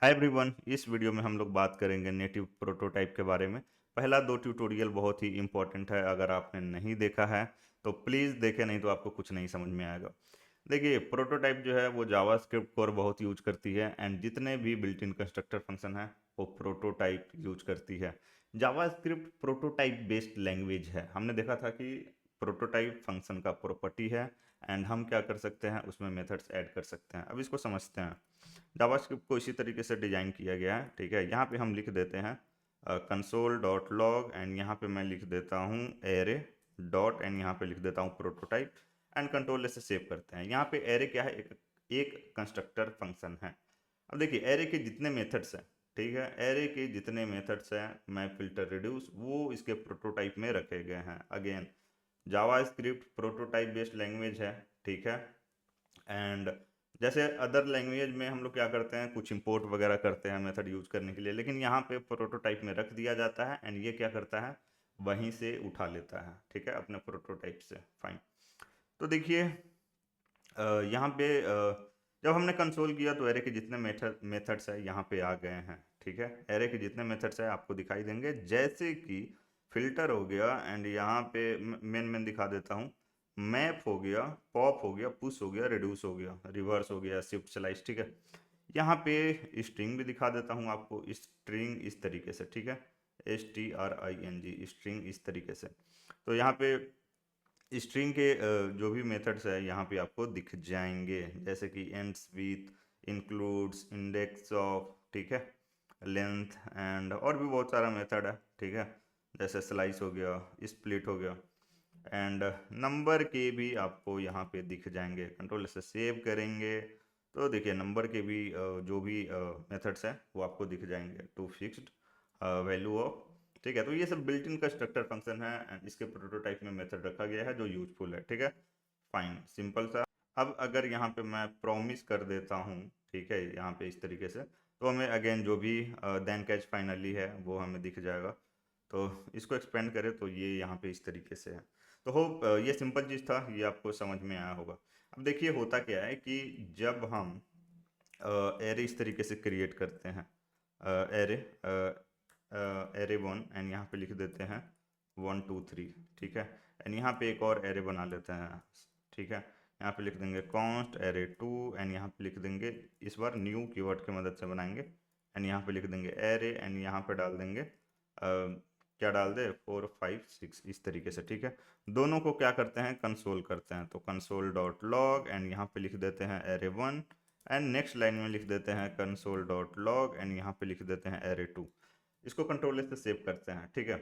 Hi everyone, इस video में हम लोग बात करेंगे नेटिव प्रोटोटाइप के बारे में। पहला दो ट्यूटोरियल बहुत ही इंपॉर्टेंट है, अगर आपने नहीं देखा है तो प्लीज़ देखें, नहीं तो आपको कुछ नहीं समझ में आएगा। देखिए, प्रोटोटाइप जो है वो जावास्क्रिप्ट कोर बहुत यूज करती है एंड जितने भी बिल्ट इन कंस्ट्रक्टर फंक्शन है वो प्रोटोटाइप यूज करती है। जावास्क्रिप्ट प्रोटोटाइप बेस्ड लैंग्वेज है। हमने देखा था कि प्रोटोटाइप फंक्शन का प्रॉपर्टी है एंड हम क्या कर सकते हैं, उसमें मेथड्स ऐड कर सकते हैं। अब इसको समझते हैं। जावास्क्रिप्ट को इसी तरीके से डिजाइन किया गया है, ठीक है। यहाँ पे हम लिख देते हैं कंसोल डॉट लॉग एंड यहाँ पे मैं लिख देता हूँ एरे डॉट एंड यहाँ पे लिख देता हूँ प्रोटोटाइप एंड कंट्रोल से सेव करते हैं। यहाँ पे एरे क्या है, एक कंस्ट्रक्टर फंक्शन है। अब देखिए, एरे के जितने मेथड्स हैं, ठीक है, एरे के जितने मेथड्स हैं, मैं फिल्टर रिड्यूस, वो इसके प्रोटोटाइप में रखे गए हैं। Again, JavaScript prototype based language है, ठीक है। एंड जैसे अदर लैंग्वेज में हम लोग क्या करते हैं, कुछ इंपोर्ट वगैरह करते हैं मेथड यूज करने के लिए, लेकिन यहाँ पे प्रोटोटाइप में रख दिया जाता है एंड ये क्या करता है, वहीं से उठा लेता है, ठीक है, अपने प्रोटोटाइप से। फाइन। तो देखिए, यहाँ पे जब हमने कंसोल किया तो एरे के जितने मेथड्स है यहाँ पे आ गए हैं, ठीक है। एरे के जितने मेथड्स है आपको दिखाई देंगे, जैसे कि फिल्टर हो गया एंड यहाँ पे मेन मेन दिखा देता हूँ। मैप हो गया, पॉप हो गया, पुश हो गया, रिड्यूस हो गया, रिवर्स हो गया, शिफ्ट स्लाइस, ठीक है। यहाँ पे स्ट्रिंग भी दिखा देता हूँ आपको, स्ट्रिंग इस तरीके से, ठीक है। STRING स्ट्रिंग इस तरीके से। तो यहाँ पे स्ट्रिंग के जो भी मेथड्स है यहाँ पे आपको दिख जाएंगे, जैसे कि ends with, includes, index of, ठीक है, लेंथ एंड और भी बहुत सारा मेथड है, ठीक है। जैसे स्लाइस हो गया, स्प्लिट हो गया एंड नंबर के भी आपको यहाँ पे दिख जाएंगे। कंट्रोल से सेव करेंगे तो देखिए नंबर के भी जो भी मेथड्स हैं वो आपको दिख जाएंगे। टू फिक्स्ड वैल्यू ऑफ, ठीक है। तो ये सब बिल्ट इन कंस्ट्रक्टर फंक्शन है एंड इसके प्रोटोटाइप में मेथड रखा गया है जो यूजफुल है, ठीक है। फाइन, सिंपल सा। अब अगर यहाँ पे मैं प्रॉमिस कर देता हूँ, ठीक है, यहाँ पे इस तरीके से, तो हमें अगेन जो भी देन कैच फाइनली है वो हमें दिख जाएगा। तो इसको एक्सपेंड करें तो ये यहाँ पे इस तरीके से है। तो होप ये सिंपल चीज़ था, ये आपको समझ में आया होगा। अब देखिए, होता क्या है कि जब हम एरे इस तरीके से क्रिएट करते हैं, एरे एरे वन एंड यहाँ पे लिख देते हैं 1 2 3, ठीक है। एंड यहाँ पे एक और एरे बना लेते हैं, ठीक है। यहाँ पे लिख देंगे कॉन्स्ट एरे टू एंड यहाँ पे लिख देंगे, इस बार न्यू कीवर्ड की मदद से बनाएंगे एंड यहाँ पे लिख देंगे एरे एंड यहाँ पे डाल देंगे क्या डाल दे, 4 5 6 इस तरीके से, ठीक है। दोनों को क्या करते हैं, कंसोल करते हैं। तो कंसोल डॉट लॉग एंड यहाँ पे लिख देते हैं array one and next line में लिख देते हैं कंसोल डॉट लॉग एंड यहाँ पे लिख देते हैं एरे टू। इसको कंट्रोल से सेव करते हैं, ठीक है।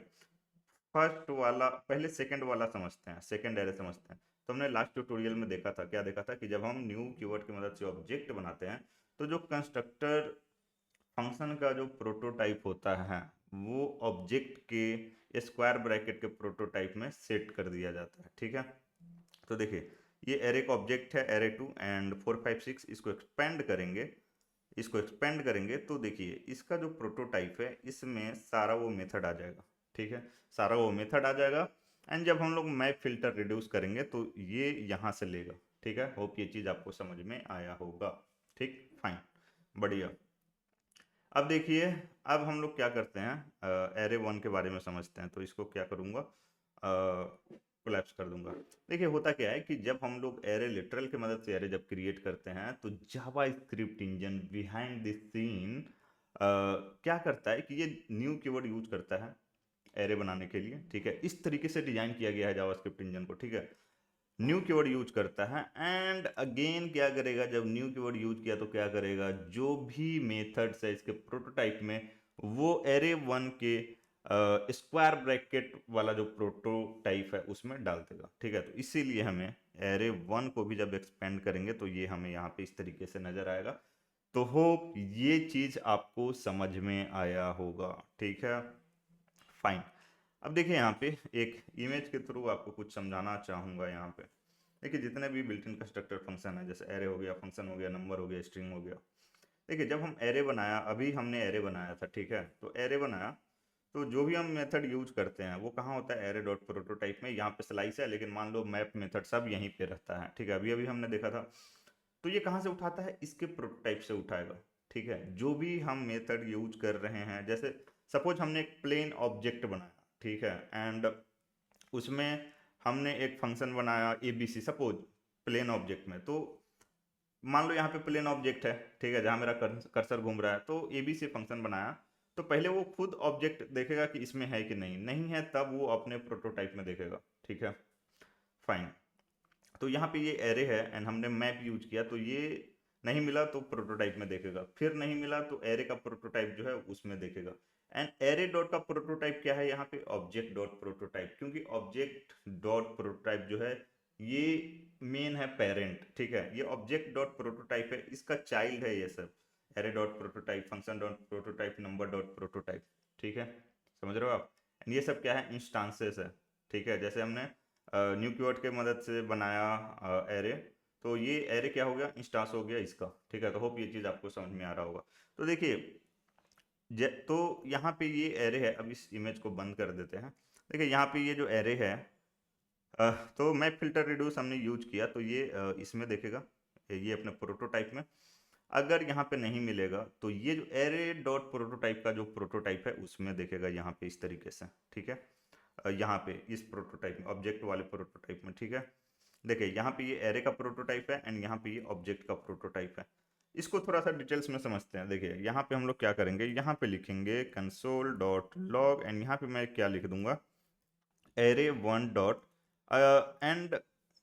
फर्स्ट वाला, पहले सेकंड वाला समझते हैं, सेकंड एरे समझते हैं। तो हमने लास्ट ट्यूटोरियल में देखा था, क्या देखा था कि जब हम न्यू कीवर्ड की मदद से ऑब्जेक्ट बनाते हैं तो जो कंस्ट्रक्टर फंक्शन का जो प्रोटोटाइप होता है वो ऑब्जेक्ट के स्क्वायर ब्रैकेट के प्रोटोटाइप में सेट कर दिया जाता है, ठीक है। तो देखिए, ये एरे का ऑब्जेक्ट है एरे टू एंड 4 5 6, इसको एक्सपेंड करेंगे, इसको एक्सपेंड करेंगे तो देखिए इसका जो प्रोटोटाइप है इसमें सारा वो मेथड आ जाएगा, ठीक है, सारा वो मेथड आ जाएगा। एंड जब हम लोग मैप फिल्टर रिड्यूस करेंगे तो ये यहाँ से लेगा, ठीक है। होप ये चीज़ आपको समझ में आया होगा, ठीक, फाइन, बढ़िया। अब देखिए, अब हम लोग क्या करते हैं, एरे वन के बारे में समझते हैं। तो इसको क्या करूँगा, कोलैप्स कर दूंगा। देखिए, होता क्या है कि जब हम लोग एरे लिटरल की मदद से एरे जब क्रिएट करते हैं तो JavaScript engine behind the scene क्या करता है कि ये न्यू कीवर्ड यूज करता है एरे बनाने के लिए, ठीक है। इस तरीके से डिजाइन किया गया है जावास्क्रिप्ट इंजन को, ठीक है। न्यू कीवर्ड यूज करता है एंड अगेन क्या करेगा, जब न्यू कीवर्ड यूज किया तो क्या करेगा, जो भी मेथड्स है इसके प्रोटोटाइप में वो एरे वन के स्क्वायर ब्रैकेट वाला जो प्रोटोटाइप है उसमें डाल देगा, ठीक है। तो इसीलिए हमें एरे वन को भी जब एक्सपेंड करेंगे तो ये हमें यहाँ पे इस तरीके से नजर आएगा। तो होप ये चीज आपको समझ में आया होगा, ठीक है, फाइन। अब देखिए, यहाँ पे एक इमेज के थ्रू आपको कुछ समझाना चाहूंगा। यहाँ पे देखिए, जितने भी बिल्ट इन कंस्ट्रक्टर फंक्शन है, जैसे एरे हो गया, फंक्शन हो गया, नंबर हो गया, स्ट्रिंग हो गया। देखिए, जब हम एरे बनाया, अभी हमने एरे बनाया था, ठीक है। तो एरे बनाया तो जो भी हम मेथड यूज करते हैं वो कहाँ होता है, एरे डॉट प्रोटोटाइप में। यहाँ पे स्लाइस है लेकिन मान लो मैप मेथड सब यहीं पे रहता है, ठीक है। अभी अभी हमने देखा था। तो ये कहाँ से उठाता है, इसके प्रोटोटाइप से उठाएगा, ठीक है, जो भी हम मेथड यूज कर रहे हैं, जैसे सपोज हमने एक प्लेन ऑब्जेक्ट बनाया, ठीक है, एंड उसमें हमने एक फंक्शन बनाया ABC, सपोज प्लेन ऑब्जेक्ट में, तो मान लो यहाँ पे प्लेन ऑब्जेक्ट है, ठीक है, जहाँ मेरा कर्सर घूम रहा है, तो ABC फंक्शन बनाया, तो पहले वो खुद ऑब्जेक्ट देखेगा कि इसमें है कि नहीं, नहीं है तब वो अपने प्रोटोटाइप में देखेगा, ठीक है, फाइन। तो यहाँ पे ये एरे है एंड हमने मैप यूज किया, तो ये नहीं मिला तो प्रोटोटाइप में देखेगा, फिर नहीं मिला तो एरे का प्रोटोटाइप जो है उसमें देखेगा। एंड एरे डॉट का प्रोटोटाइप क्या है यहाँ पे, ऑब्जेक्ट डॉट प्रोटोटाइप, क्योंकि ऑब्जेक्ट डॉट प्रोटोटाइप जो है ये मेन है पेरेंट, ठीक है, ये ऑब्जेक्ट डॉट प्रोटोटाइप है, इसका चाइल्ड है ये सब, array dot prototype, function dot prototype, number dot prototype, ठीक है, समझ रहे हो आप। एंड ये सब क्या है, इंस्टांसेस है, ठीक है, जैसे हमने न्यू कीवर्ड के मदद से बनाया एरे, तो ये एरे क्या हो गया, इंस्टांस हो गया इसका, ठीक है। तो होप ये चीज़ आपको समझ में आ रहा होगा। तो देखिए तो यहाँ पे ये एरे है, अब इस इमेज को बंद कर देते हैं। देखिए यहाँ पे ये जो एरे है, तो मैप फिल्टर रिड्यूस हमने यूज किया, तो ये इसमें देखेगा, ये अपने प्रोटोटाइप में। अगर यहाँ पे नहीं मिलेगा तो ये जो एरे डॉट प्रोटोटाइप का जो प्रोटोटाइप है उसमें देखेगा, यहाँ पे इस तरीके से, ठीक है, यहाँ पे इस प्रोटोटाइप में, ऑब्जेक्ट वाले प्रोटोटाइप में, ठीक है। देखिए यहाँ पे ये एरे का प्रोटोटाइप है एंड यहाँ पे ये ऑब्जेक्ट का प्रोटोटाइप है। इसको थोड़ा सा डिटेल्स में समझते हैं। देखिए यहाँ पे हम लोग क्या करेंगे, यहाँ पे लिखेंगे कंसोल डॉट लॉग एंड यहाँ पे मैं क्या लिख दूंगा, एरे वन डॉट एंड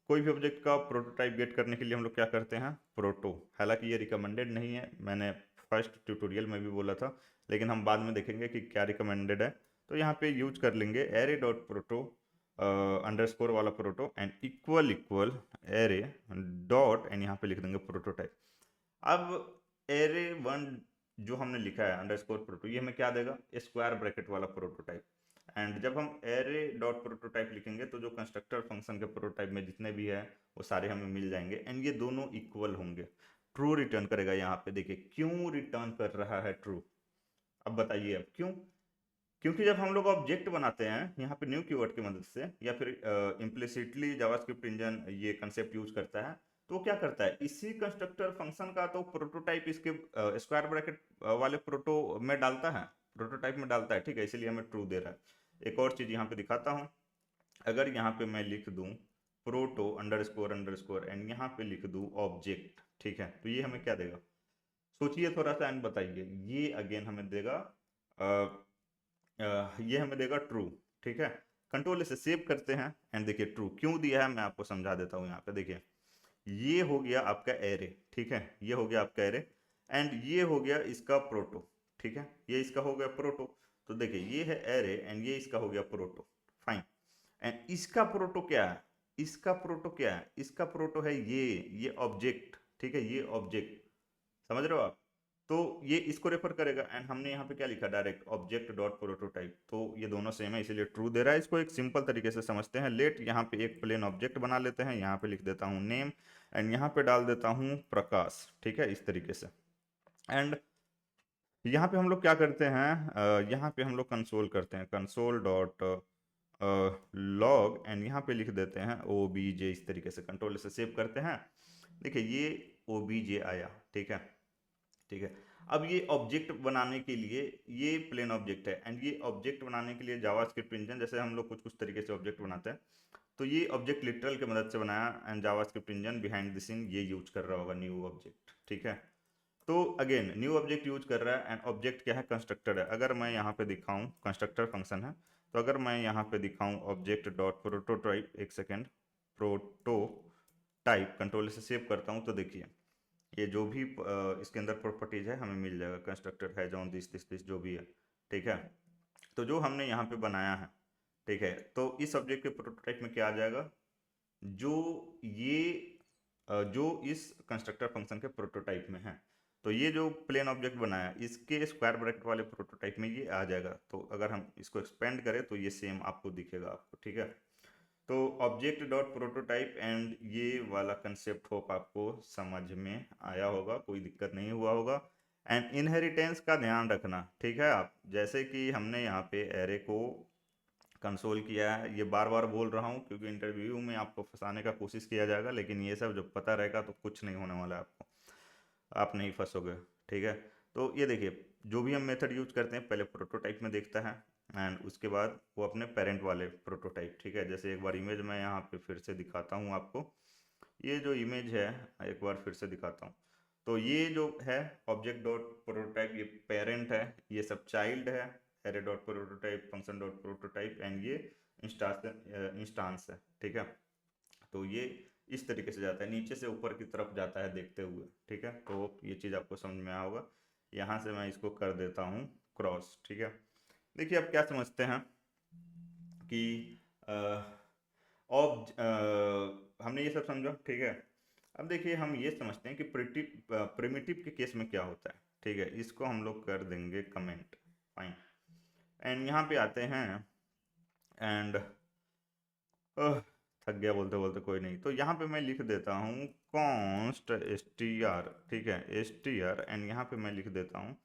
कोई भी ऑब्जेक्ट का प्रोटोटाइप गेट करने के लिए हम लोग क्या करते हैं, प्रोटो। हालांकि ये रिकमेंडेड नहीं है, मैंने फर्स्ट ट्यूटोरियल में भी बोला था, लेकिन हम बाद में देखेंगे कि क्या रिकमेंडेड है। तो यहाँ पे यूज कर लेंगे एरे डॉट प्रोटो अंडरस्कोर वाला proto and equal equal array dot and यहाँ पे लिख देंगे प्रोटोटाइप। अब एरे वन जो हमने लिखा है अंडरस्कोर प्रोटो, ये हमें क्या देगा, स्क्वायर ब्रैकेट वाला प्रोटोटाइप। एंड जब हम एरे डॉट प्रोटोटाइप लिखेंगे तो जो कंस्ट्रक्टर फंक्शन के प्रोटोटाइप में जितने भी है वो सारे हमें मिल जाएंगे एंड ये दोनों इक्वल होंगे। ट्रू रिटर्न करेगा यहाँ पे, देखिए क्यों रिटर्न कर रहा है ट्रू, अब बताइए अब क्यों। क्योंकि जब हम लोग ऑब्जेक्ट बनाते हैं यहाँ पे न्यू कीवर्ड की मदद से या फिर इम्प्लिसिटली जावास्क्रिप्ट इंजन ये कंसेप्ट यूज करता है, तो वो क्या करता है, इसी कंस्ट्रक्टर फंक्शन का तो प्रोटोटाइप इसके स्क्वायर ब्रैकेट वाले प्रोटो में डालता है, प्रोटोटाइप में डालता है, ठीक है, इसलिए हमें ट्रू दे रहा है। एक और चीज यहाँ पे दिखाता हूँ, अगर यहाँ पे मैं लिख दूं प्रोटो अंडरस्कोर अंडरस्कोर एंड यहाँ पे लिख दूं ऑब्जेक्ट, ठीक है, तो ये हमें क्या देगा, सोचिए थोड़ा सा एंड बताइए। ये अगेन हमें देगा ये हमें देगा ट्रू, ठीक है। कंट्रोल से सेव करते हैं एंड देखिए ट्रू क्यों दिया है, मैं आपको समझा देता हूँ। यहाँ पे देखिए ये हो गया आपका एरे, ठीक है, ये हो गया आपका एरे एंड ये हो गया इसका प्रोटो, ठीक है, ये इसका हो गया प्रोटो। तो देखिए ये है एरे एंड ये इसका हो गया प्रोटो, फाइन। एंड इसका प्रोटो क्या है, इसका प्रोटो क्या है, इसका प्रोटो है ये ऑब्जेक्ट, ठीक है, ये ऑब्जेक्ट, समझ रहे हो आप। तो ये इसको रेफर करेगा एंड हमने यहाँ पे क्या लिखा, डायरेक्ट ऑब्जेक्ट डॉट प्रोटोटाइप, तो ये दोनों सेम है इसीलिए ट्रू दे रहा है। इसको एक सिंपल तरीके से समझते हैं, लेट यहाँ पे एक प्लेन ऑब्जेक्ट बना लेते हैं, यहाँ पे लिख देता हूँ नेम एंड यहाँ पे डाल देता हूँ प्रकाश, ठीक है, इस तरीके से। एंड यहाँ पे हम लोग क्या करते हैं, यहाँ पे हम लोग कंसोल करते हैं, कंसोल डॉट लॉग एंड यहाँ पे लिख देते हैं OBJ, इस तरीके से कंट्रोल से सेव करते हैं। देखिए ये OBJ आया, ठीक है, ठीक है। अब ये ऑब्जेक्ट बनाने के लिए, ये प्लेन ऑब्जेक्ट है एंड ये ऑब्जेक्ट बनाने के लिए जावास्क्रिप्ट इंजन, जैसे हम लोग कुछ कुछ तरीके से ऑब्जेक्ट बनाते हैं, तो ये ऑब्जेक्ट लिटरल की मदद से बनाया and JavaScript engine behind the scene ये यूज कर रहा होगा न्यू ऑब्जेक्ट, ठीक है। तो अगेन न्यू ऑब्जेक्ट यूज कर रहा है एंड ऑब्जेक्ट क्या है, कंस्ट्रक्टर है। अगर मैं यहाँ पे दिखाऊं कंस्ट्रक्टर फंक्शन है, तो अगर मैं यहाँ पे दिखाऊं ऑब्जेक्ट डॉट प्रोटोटाइप, एक सेकेंड, प्रोटोटाइप कंट्रोल से सेव करता हूँ, तो देखिए ये जो भी इसके अंदर प्रॉपर्टीज है हमें मिल जाएगा, कंस्ट्रक्टर है जॉन दिस जो भी है, ठीक है। तो जो हमने यहाँ पे बनाया है, ठीक है, तो इस ऑब्जेक्ट के प्रोटोटाइप में क्या आ जाएगा, जो ये जो इस कंस्ट्रक्टर फंक्शन के प्रोटोटाइप में है, तो ये जो प्लेन ऑब्जेक्ट बनाया इसके स्क्वायर ब्रैकेट वाले प्रोटोटाइप में ये आ जाएगा। तो अगर हम इसको एक्सपेंड करें तो ये सेम आपको दिखेगा आपको, ठीक है। तो ऑब्जेक्ट डॉट प्रोटोटाइप एंड ये वाला कंसेप्ट होप आपको समझ में आया होगा, कोई दिक्कत नहीं हुआ होगा। एंड इनहेरिटेंस का ध्यान रखना, ठीक है। आप जैसे कि हमने यहाँ पे एरे को कंसोल किया है, ये बार बार बोल रहा हूँ क्योंकि इंटरव्यू में आपको फंसाने का कोशिश किया जाएगा, लेकिन ये सब जब पता रहेगा तो कुछ नहीं होने वाला है आपको, आप नहीं फंसोगे, ठीक है। तो ये देखिए जो भी हम मेथड यूज करते हैं पहले प्रोटोटाइप में देखता है एंड उसके बाद वो अपने पेरेंट वाले प्रोटोटाइप, ठीक है। जैसे एक बार इमेज मैं यहाँ पे फिर से दिखाता हूँ आपको, ये जो इमेज है एक बार फिर से दिखाता हूँ। तो ये जो है ऑब्जेक्ट डॉट प्रोटोटाइप, ये पेरेंट है, ये सब चाइल्ड है, array dot prototype, function dot prototype and ये इंस्टांस है, ठीक है। तो ये इस तरीके से जाता है, नीचे से ऊपर की तरफ जाता है देखते हुए, ठीक है। तो ये चीज़ आपको समझ में आया होगा। यहाँ से मैं इसको कर देता हूँ क्रॉस, ठीक है। देखिए आप क्या समझते हैं कि हमने ये सब समझा, ठीक है। अब देखिए हम ये समझते हैं कि प्रिमिटिव के केस में क्या होता है, ठीक है। इसको हम लोग कर देंगे कमेंट, फाइन। एंड यहाँ पे आते हैं एंड थक गया बोलते बोलते, कोई नहीं। तो यहाँ पे मैं लिख देता हूँ कॉन्स्ट str, ठीक है, str एंड यहाँ पे मैं लिख देता हूँ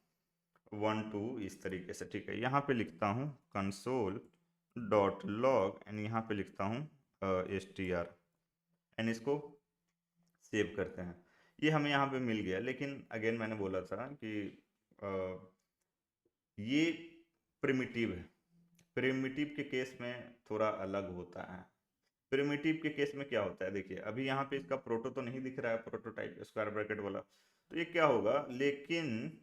1 2 इस तरीके से, ठीक है। यहाँ पे लिखता हूँ कंसोल डॉट लॉग एंड यहाँ पे लिखता हूँ str एंड इसको सेव करते हैं। ये हमें यहाँ पे मिल गया, लेकिन अगेन मैंने बोला था कि ये प्रिमिटिव है। प्रिमिटिव के केस में थोड़ा अलग होता है। प्रिमिटिव के केस में क्या होता है, देखिए अभी यहाँ पे इसका प्रोटो तो नहीं दिख रहा है, प्रोटोटाइप स्क्वायर ब्रैकेट वाला, तो ये क्या होगा, लेकिन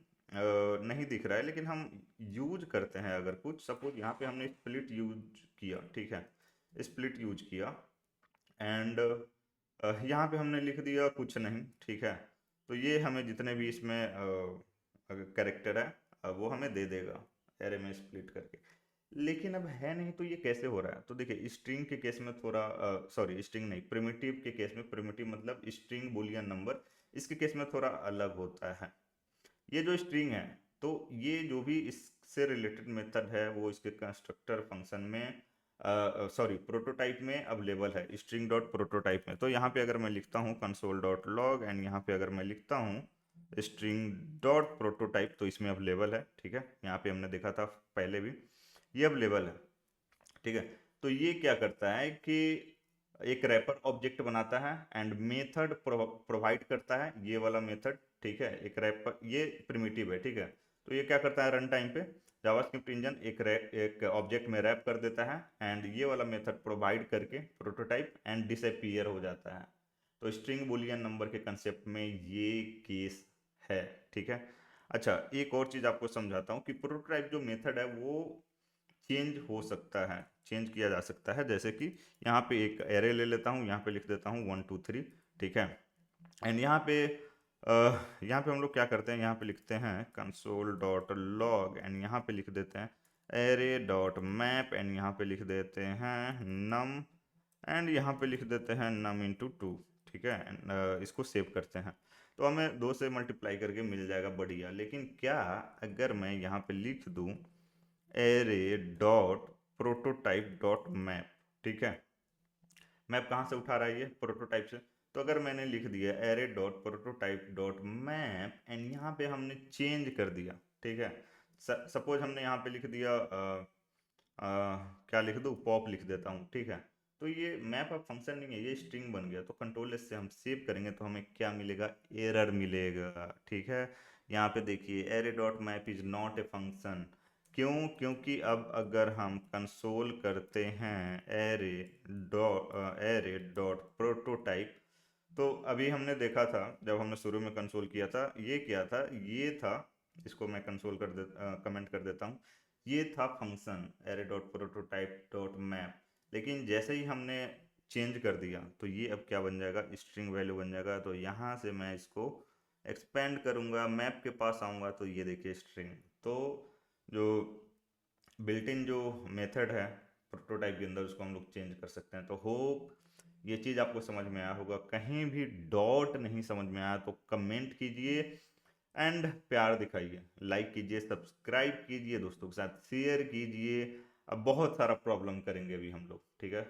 नहीं दिख रहा है, लेकिन हम यूज करते हैं अगर कुछ, सपोज यहाँ पे हमने स्प्लिट यूज किया, ठीक है, स्प्लिट यूज किया एंड यहाँ पे हमने लिख दिया कुछ नहीं, ठीक है। तो ये हमें जितने भी इसमें कैरेक्टर है वो हमें दे देगा एरे में स्प्लिट करके। लेकिन अब है नहीं, तो ये कैसे हो रहा है, तो देखिए स्ट्रिंग के केस में थोड़ा सॉरी स्ट्रिंग नहीं, प्रिमिटिव के केस में, प्रिमिटिव मतलब स्ट्रिंग बुलियन नंबर, इसके केस में थोड़ा अलग होता है। ये जो स्ट्रिंग है, तो ये जो भी इससे रिलेटेड मेथड है वो इसके कंस्ट्रक्टर फंक्शन में सॉरी प्रोटोटाइप में अवेलेबल है, स्ट्रिंग डॉट प्रोटोटाइप में। तो यहाँ पे अगर मैं लिखता हूँ कंसोल डॉट लॉग एंड यहाँ पे अगर मैं लिखता हूँ स्ट्रिंग डॉट प्रोटोटाइप, तो इसमें अवेलेबल है, ठीक है। यहाँ पे हमने देखा था पहले भी, ये अवेलेबल है, ठीक है। तो ये क्या करता है कि एक रैपर ऑब्जेक्ट बनाता है एंड मेथड प्रोवाइड करता है, ये वाला मेथड, ठीक है। एक रैपर, ये प्रिमिटिव है, ठीक है। तो ये क्या करता है रन टाइम पे जावास्क्रिप्ट इंजन एक ऑब्जेक्ट में रैप कर देता है एंड ये वाला मेथड प्रोवाइड करके प्रोटोटाइप एंड डिसअपीयर हो जाता है। तो स्ट्रिंग बुलियन नंबर के कंसेप्ट में ये केस है, ठीक है। अच्छा एक और चीज़ आपको समझाता हूँ कि प्रोटोटाइप जो मेथड है वो चेंज हो सकता है, चेंज किया जा सकता है। जैसे कि यहाँ पे एक एरे ले लेता हूँ, यहाँ पे लिख देता हूँ 1 2 3, ठीक है। एंड यहाँ पे हम लोग क्या करते हैं, यहाँ पे लिखते हैं कंसोल डॉट लॉग एंड यहाँ पे लिख देते हैं एरे डॉट मैप एंड यहाँ पे लिख देते हैं नम एंड यहाँ पे लिख देते हैं नम इंटू 2, ठीक है। एंड इसको सेव करते हैं, तो हमें 2 से मल्टीप्लाई करके मिल जाएगा, बढ़िया। लेकिन क्या अगर मैं यहाँ पे लिख दूँ array dot prototype dot map, ठीक है। मैप कहाँ से उठा रहा है, ये प्रोटोटाइप से। तो अगर मैंने लिख दिया array dot prototype dot map and यहाँ पे हमने चेंज कर दिया, ठीक है। सपोज हमने यहाँ पे लिख दिया क्या लिख दूँ, पॉप लिख देता हूँ, ठीक है। तो ये मैप अब फंक्शन नहीं है, ये स्ट्रिंग बन गया। तो कंट्रोल एस से हम सेव करेंगे तो हमें क्या मिलेगा, एरर मिलेगा, ठीक है। यहाँ पे देखिए array dot map is not a function, क्यों, क्योंकि अब अगर हम कंसोल करते हैं एरे डॉट प्रोटोटाइप, तो अभी हमने देखा था जब हमने शुरू में कंसोल किया था, ये क्या था, ये था, इसको मैं कंसोल कर दे कमेंट कर देता हूँ, ये था function array dot prototype dot map. लेकिन जैसे ही हमने चेंज कर दिया तो ये अब क्या बन जाएगा, स्ट्रिंग वैल्यू बन जाएगा। तो यहाँ से मैं इसको एक्सपेंड करूँगा, मैप के पास आऊँगा तो ये देखिए स्ट्रिंग। तो जो बिल्ट इन जो मेथड है प्रोटोटाइप के अंदर, उसको हम लोग चेंज कर सकते हैं। तो होप ये चीज़ आपको समझ में आया होगा। कहीं भी डॉट नहीं समझ में आया तो कमेंट कीजिए एंड प्यार दिखाइए, लाइक कीजिए, सब्सक्राइब कीजिए, दोस्तों के साथ शेयर कीजिए। अब बहुत सारा प्रॉब्लम करेंगे अभी हम लोग, ठीक है।